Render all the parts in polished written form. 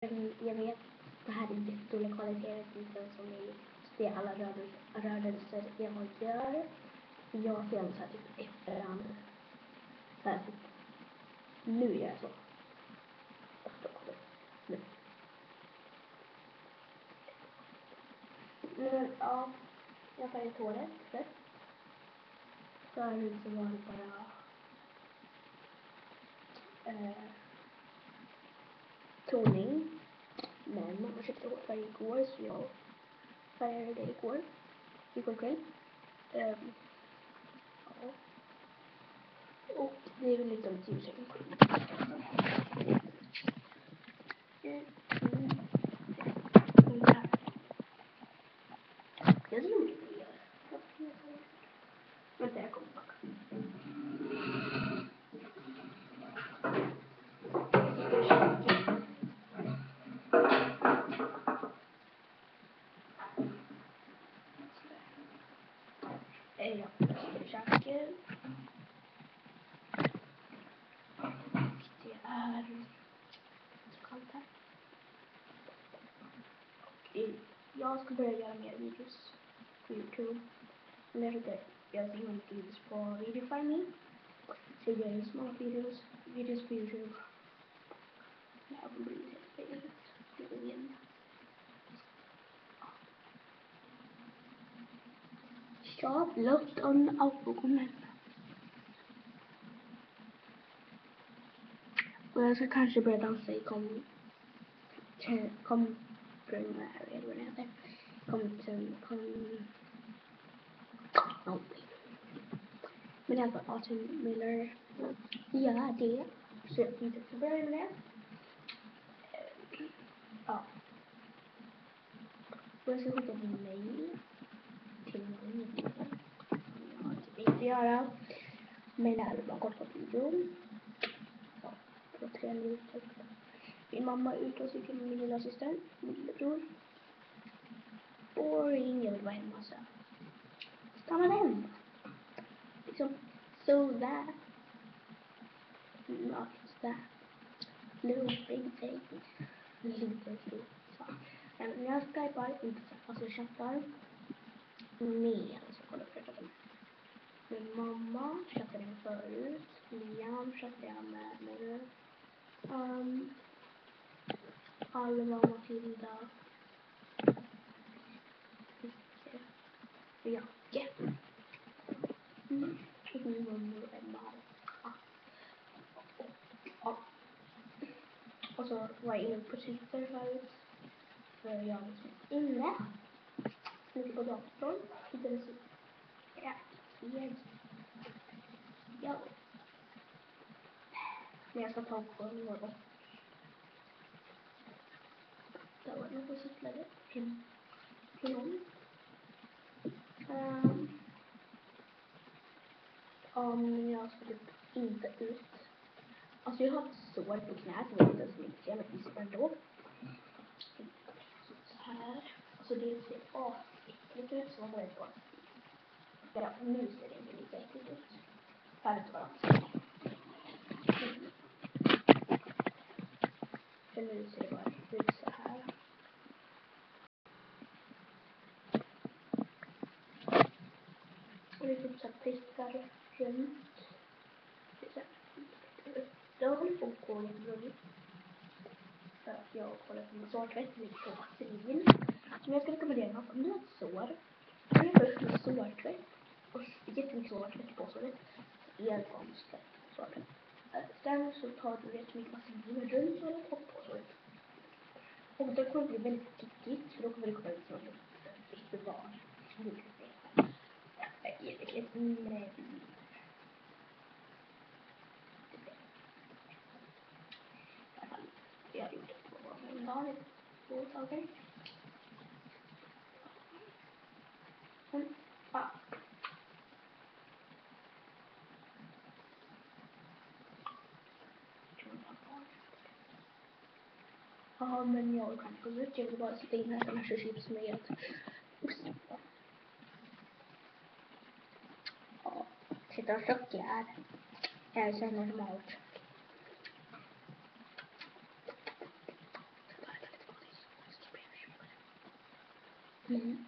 Jag vet, det här är jättedålig kvalitet inte som i det alla rörelser jag gör. Jag filmar så här typ efterhand. Så här typ. Nu gör jag så. Och så kommer nu. Men ja, jag färgade håret först. Förut så var det bara toning. Men mamma köpte hårfärg igår så jag färgade det igår kväll. Ja. Och det är väl lite om ljuset. Jag tror inte det gör. Vänta, jag kommer tillbaka. Ja, käken. Det är så kallt här. Jag ska börja göra mer videos på YouTube. Men jag tänkte göra så mycket videos på Videofy.me. Så jag gör små videos på YouTube. Det här kommer bli helt igen. Jag låt en alkohol. Och jag ska kanske börja dansa i någonting. Men i alla fall Autumn Miller. Ja, det. Så jag tänkte att jag börjar med det. Ja. Och jag ska skicka ett mail till någon. Jag har typ inte göra. Men det här är bara kort på videon. Ja, på 3 minuter. Min mamma är ute och cyklar med min lilla syster, min lillebror. Och jag vill vara hemma så. Stanna hemma. Liksom, so that. Not that. Little big thing. Lite stor. Men jag skypar inte så. Alltså jag chattar med. Så kolla på det. Min mamma chattade med förut. Liam chattade jag med nu. Alva och Matilda. Jacke. Och min mormor och Emma. Och så var jag inne på Twitter förut. För jag var inne. Lite på datorn. Hittade så jäkligt. Ja. Men jag ska ta på något. Där var någon som cyklade hem till någon. Men jag ska typ inte ut. Alltså jag har ett sår på knät som jag inte ens vill se, men det visar ändå. Så här. Alltså det ser äckligt ut, så man vet bara. Ja, nu ser det inte lika äckligt ut. Här är bara. För nu ser det bara ut så här. Och det är typ så här prickar runt. Det är så här. Det har hållit på att gå jättebra. För att jag kollar på sårtvätt på batterin. Men jag ska rekommendera något. Om du har ett sår. Du är först med sårtvätt. Och jättemycket sårtvätt på såret. Engångstvätt på såret. Sen så tar du jättemycket vaselin runt såret och på såret. Och det kommer bli väldigt stickigt. För då kommer det komma ut något riktigt var. Jättekligt. Men jag har gjort det på dagen. 2 dagar. Ja. Ja, men jag kan gå ut. Jag vill bara sitta in här och chips med ost. Ja, sitta och chockad. Jag känner normalt.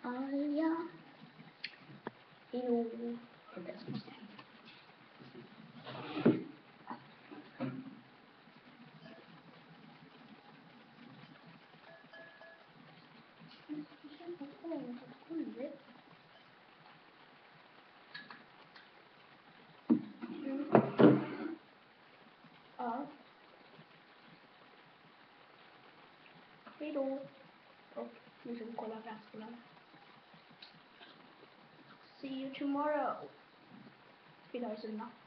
arga. Jo, det ska man säga. Ja. Hejdå. Och nu ska vi kolla framskolan. See you tomorrow. Vi hörs i natt.